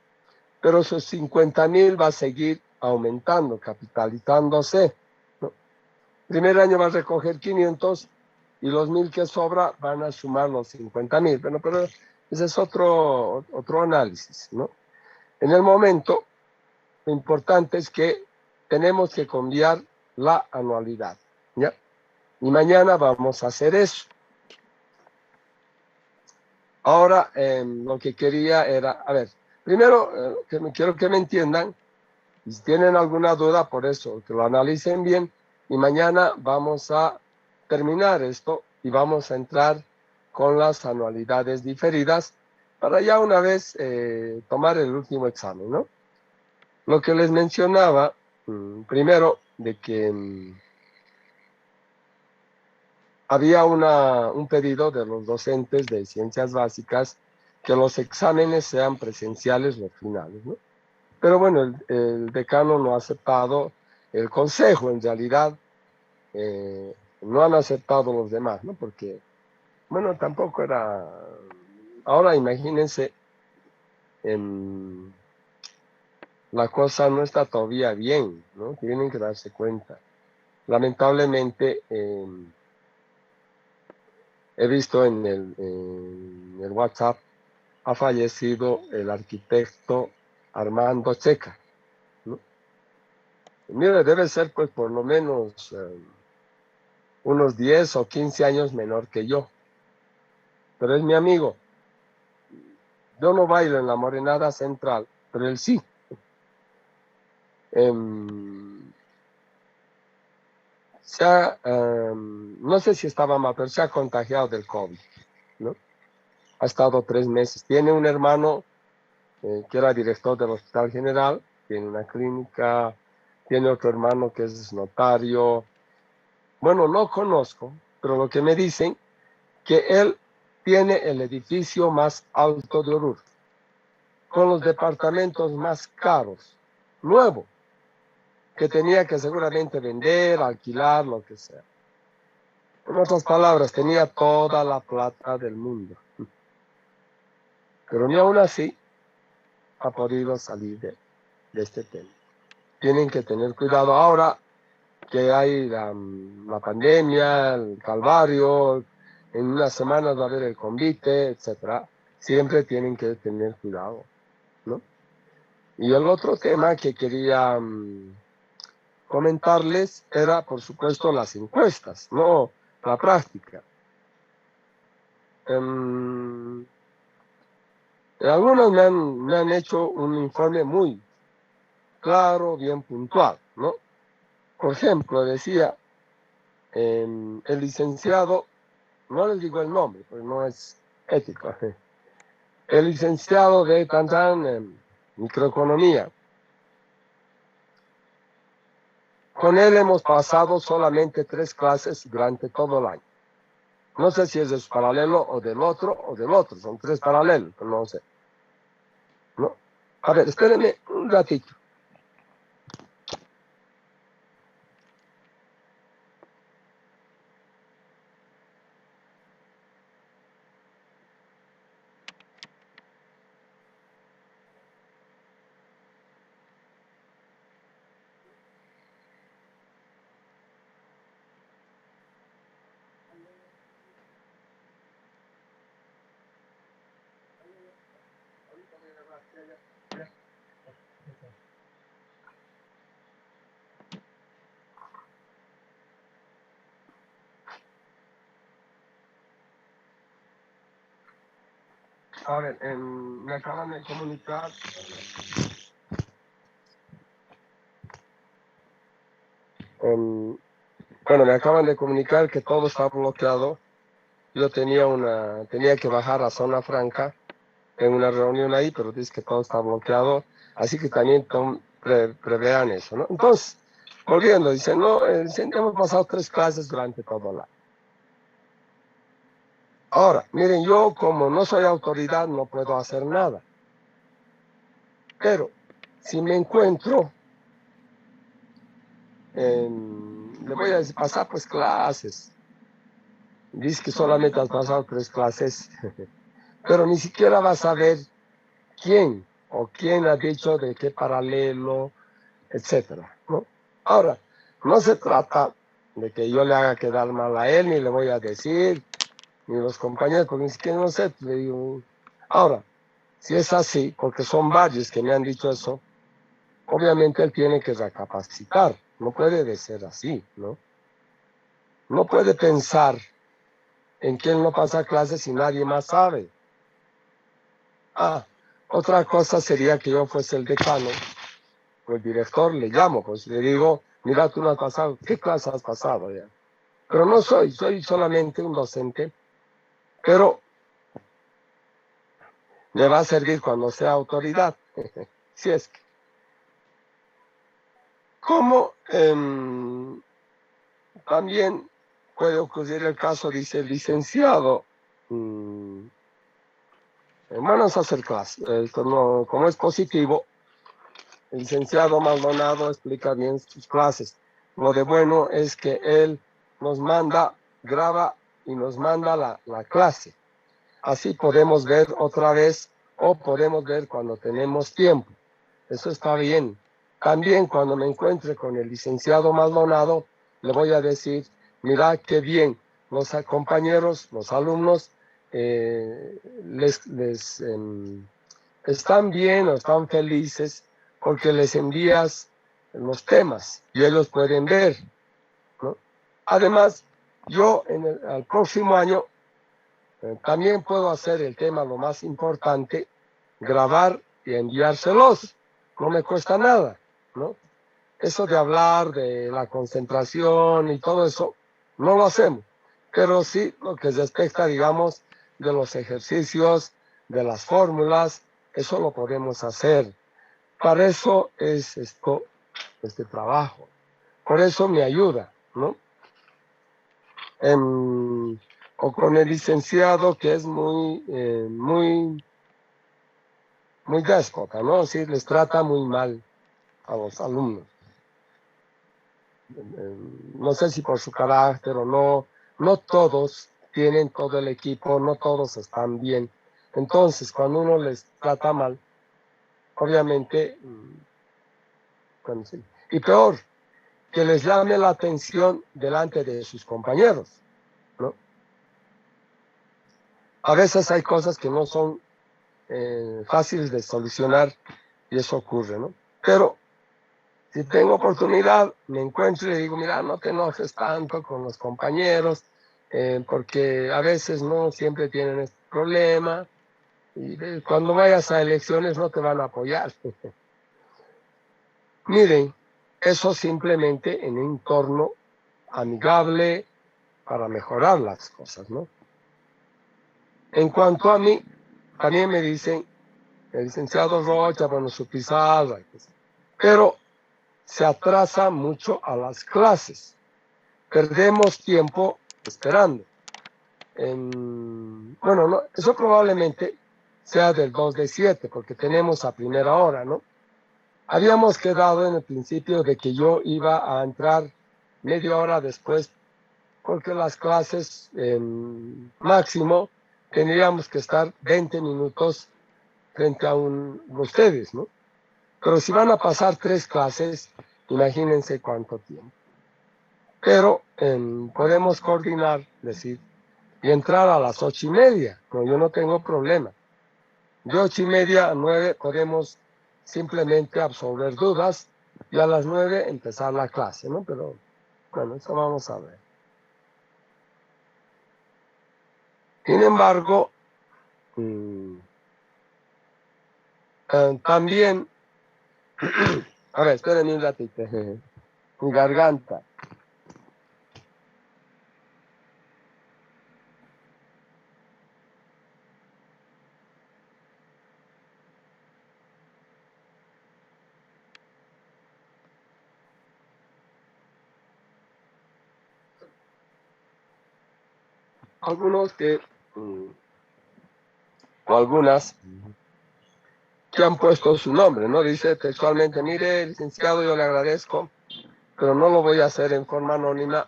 pero esos 50.000 va a seguir aumentando, capitalizándose, ¿no? Primer año va a recoger 500 y los 1.000 que sobra van a sumar los 50.000. Pero ese es otro análisis, ¿no? En el momento, lo importante es que tenemos que cambiar la anualidad, ¿ya? Y mañana vamos a hacer eso. Ahora, lo que quería era, a ver, primero, quiero que me entiendan, y si tienen alguna duda, por eso, que lo analicen bien, y mañana vamos a terminar esto y vamos a entrar con las anualidades diferidas para ya una vez tomar el último examen, ¿no? Lo que les mencionaba, primero, de que había un pedido de los docentes de ciencias básicas que los exámenes sean presenciales los finales, ¿no? Pero bueno, el decano no ha aceptado, el consejo en realidad no han aceptado los demás, ¿no? Porque, bueno, tampoco era... Ahora imagínense, la cosa no está todavía bien, ¿no? Tienen que darse cuenta. Lamentablemente, he visto en el WhatsApp, ha fallecido el arquitecto Armando Checa, ¿no? Mire, debe ser pues por lo menos unos 10 o 15 años menor que yo, pero es mi amigo. Yo no bailo en la Morenada Central, pero él sí. No sé si estaba mal, pero se ha contagiado del COVID, ¿no? Ha estado 3 meses. Tiene un hermano que era director del Hospital General, tiene una clínica, tiene otro hermano que es notario. Bueno, no conozco, pero lo que me dicen, que él tiene el edificio más alto de Oruro, con los departamentos más caros, nuevo, que tenía que seguramente vender, alquilar, lo que sea. En otras palabras, tenía toda la plata del mundo. Pero ni aún así ha podido salir de este tema. Tienen que tener cuidado ahora que hay la pandemia, el calvario, en unas semanas va a haber el convite, etc. Siempre tienen que tener cuidado, ¿no? Y el otro tema que quería comentarles era, por supuesto, las encuestas, no la práctica. Algunos me han hecho un informe muy claro, bien puntual, ¿no? Por ejemplo, decía, el licenciado, no les digo el nombre, porque no es ético, el licenciado de en microeconomía. Con él hemos pasado solamente 3 clases durante todo el año. No sé si es de su paralelo o del otro, son 3 paralelos, pero no sé. ¿No? A ver, espérenme un ratito. A ver, me acaban de comunicar. Bueno, me acaban de comunicar que todo está bloqueado. Yo tenía que bajar a Zona Franca en una reunión ahí, pero dice que todo está bloqueado. Así que también prevean eso, ¿no? Entonces, volviendo, dicen, no, hemos pasado 3 clases durante todo el año. Ahora, miren, yo como no soy autoridad no puedo hacer nada. Pero si me encuentro, le voy a decir, pasar pues clases. Dice que solamente has pasado 3 clases, pero ni siquiera vas a ver quién o quién ha dicho de qué paralelo, etcétera, ¿no? Ahora, no se trata de que yo le haga quedar mal a él, ni le voy a decir, ni los compañeros, porque ni siquiera no sé, le digo. Ahora, si es así, porque son varios que me han dicho eso, obviamente él tiene que recapacitar, No puede de ser así, ¿no? No puede pensar en que él no pasa clases y nadie más sabe. Otra cosa sería que yo fuese el decano o el director, le llamo, pues le digo, mira, tú no has pasado, ¿qué clase has pasado ya? Pero no soy solamente un docente, pero me va a servir cuando sea autoridad, si es que. Como también puede ocurrir el caso, dice el licenciado, vamos a hacer clase, como es positivo, el licenciado Maldonado explica bien sus clases. Lo de bueno es que él nos manda, graba y nos manda la clase. Así podemos ver otra vez o podemos ver cuando tenemos tiempo. Eso está bien. También cuando me encuentre con el licenciado Maldonado, le voy a decir, mira qué bien, los compañeros, los alumnos, están bien o están felices porque les envías los temas y ellos pueden ver, ¿no? Además, yo al próximo año también puedo hacer el tema lo más importante, grabar y enviárselos. No me cuesta nada, ¿no? Eso de hablar de la concentración y todo eso, no lo hacemos. Pero sí lo que respecta, digamos, de los ejercicios, de las fórmulas, eso lo podemos hacer. Para eso es este trabajo. Por eso me ayuda, ¿no? O con el licenciado que es muy déspota, ¿no? Sí, les trata muy mal a los alumnos. No sé si por su carácter o no, no todos tienen todo el equipo, no todos están bien. Entonces, cuando uno les trata mal, obviamente, bueno, sí. Y peor, que les llame la atención delante de sus compañeros, ¿no? A veces hay cosas que no son fáciles de solucionar y eso ocurre, ¿no? Pero si tengo oportunidad, me encuentro y le digo, mira, no te enojes tanto con los compañeros, porque a veces no siempre tienen este problema y cuando vayas a elecciones no te van a apoyar. Miren, eso simplemente en un entorno amigable para mejorar las cosas, ¿no? En cuanto a mí, también me dicen, el licenciado Rocha, bueno, su pizarra, pero se atrasa mucho a las clases. Perdemos tiempo esperando. Bueno, no, eso probablemente sea del 2 de 7, porque tenemos a primera hora, ¿no? Habíamos quedado en el principio de que yo iba a entrar media hora después, porque las clases máximo tendríamos que estar 20 minutos frente a ustedes, ¿no? Pero si van a pasar 3 clases, imagínense cuánto tiempo. Pero podemos coordinar, decir, y entrar a las 8:30. No, yo no tengo problema. De 8:30 a 9 podemos simplemente absolver dudas y a las 9 empezar la clase, ¿no? Pero bueno, eso vamos a ver. Sin embargo, también, a ver, espérenme un ratito, mi garganta. Algunos que, o algunas, que han puesto su nombre, ¿no? Dice textualmente, mire, licenciado, yo le agradezco, pero no lo voy a hacer en forma anónima,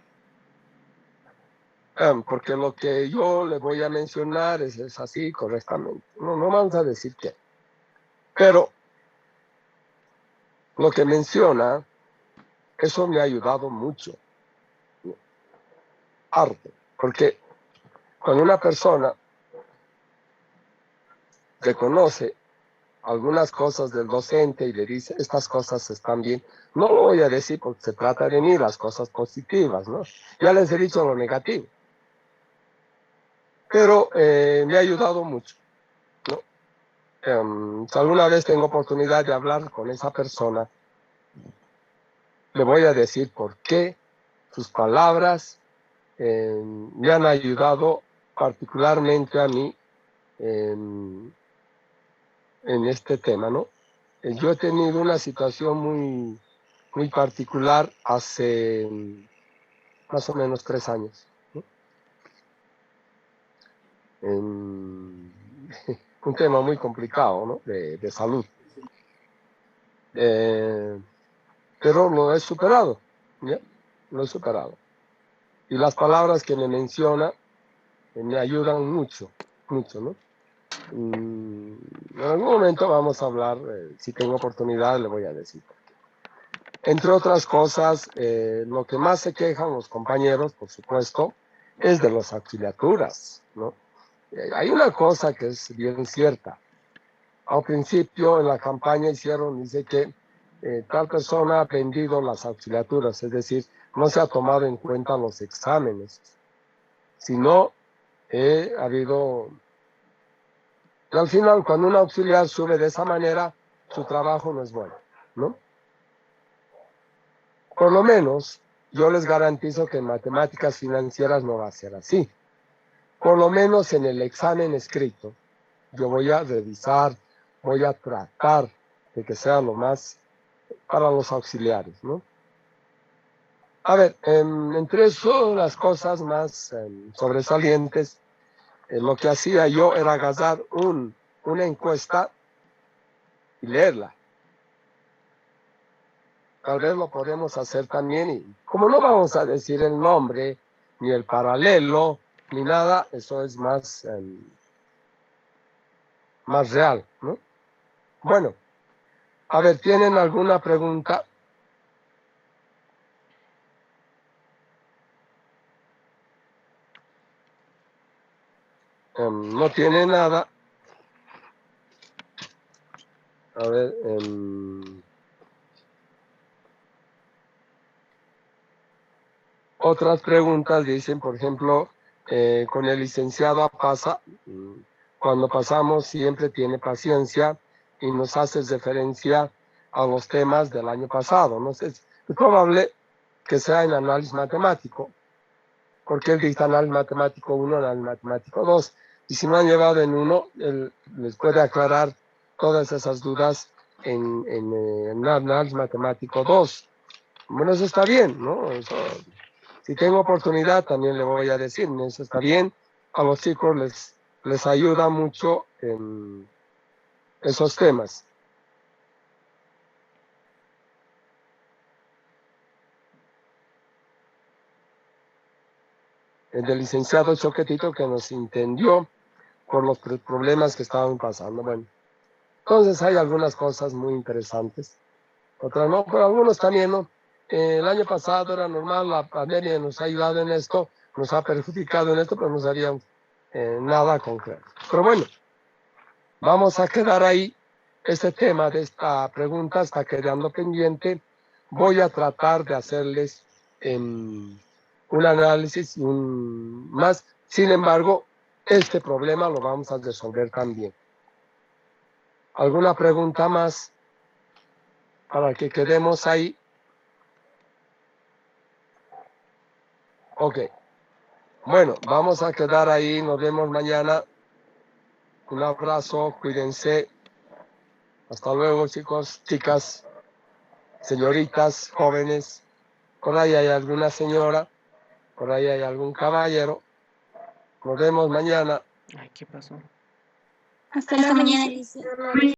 porque lo que yo le voy a mencionar es así correctamente. No vamos a decir qué. Pero lo que menciona, eso me ha ayudado mucho. Arte. Porque cuando una persona reconoce algunas cosas del docente y le dice, estas cosas están bien. No lo voy a decir porque se trata de mí, las cosas positivas, ¿no? Ya les he dicho lo negativo. Pero me ha ayudado mucho, ¿no? Si alguna vez tengo oportunidad de hablar con esa persona, le voy a decir por qué sus palabras me han ayudado particularmente a mí en este tema, ¿no? Yo he tenido una situación muy particular hace más o menos 3 años, ¿no? Un tema muy complicado, ¿no? De salud. Pero lo he superado, ¿ya? Lo he superado. Y las palabras que me menciona me ayudan mucho, mucho, ¿no? En algún momento vamos a hablar, si tengo oportunidad le voy a decir. Entre otras cosas, lo que más se quejan los compañeros, por supuesto, es de las auxiliaturas, ¿no? Hay una cosa que es bien cierta. Al principio en la campaña dice que tal persona ha vendido las auxiliaturas, es decir, no se ha tomado en cuenta los exámenes, sino ha habido... Y al final, cuando un auxiliar sube de esa manera, su trabajo no es bueno, ¿no? Por lo menos, yo les garantizo que en matemáticas financieras no va a ser así. Por lo menos en el examen escrito, yo voy a revisar, voy a tratar de que sea lo más para los auxiliares, ¿no? A ver, entre eso, las cosas más sobresalientes, lo que hacía yo era agarrar una encuesta y leerla. Tal vez lo podemos hacer también y como no vamos a decir el nombre, ni el paralelo, ni nada, eso es más real, ¿no? Bueno, a ver, ¿tienen alguna pregunta? No tiene nada. A ver, otras preguntas dicen, por ejemplo, con el licenciado pasa, cuando pasamos siempre tiene paciencia y nos hace referencia a los temas del año pasado. No sé, es probable que sea en análisis matemático, porque él dicta análisis matemático 1, análisis matemático 2. Y si no han llevado en uno, él les puede aclarar todas esas dudas en análisis matemático 2. Bueno, eso está bien, ¿no? Eso, si tengo oportunidad, también le voy a decir, eso está bien. A los chicos les ayuda mucho en esos temas. El del licenciado Choquetito que nos entendió por los problemas que estaban pasando. Bueno, entonces hay algunas cosas muy interesantes, otras no, pero algunos también, ¿no? El año pasado era normal, la pandemia nos ha ayudado en esto, nos ha perjudicado en esto, pero no sabíamos nada concreto. Pero bueno, vamos a quedar ahí. Este tema de esta pregunta está quedando pendiente. Voy a tratar de hacerles un análisis más. Sin embargo, este problema lo vamos a resolver también. ¿Alguna pregunta más para que quedemos ahí? Ok. Bueno, vamos a quedar ahí. Nos vemos mañana. Un abrazo. Cuídense. Hasta luego, chicos, chicas, señoritas, jóvenes. Por ahí hay alguna señora. Por ahí hay algún caballero. Nos vemos mañana. Ay, ¿qué pasó? Hasta mañana, Alicia.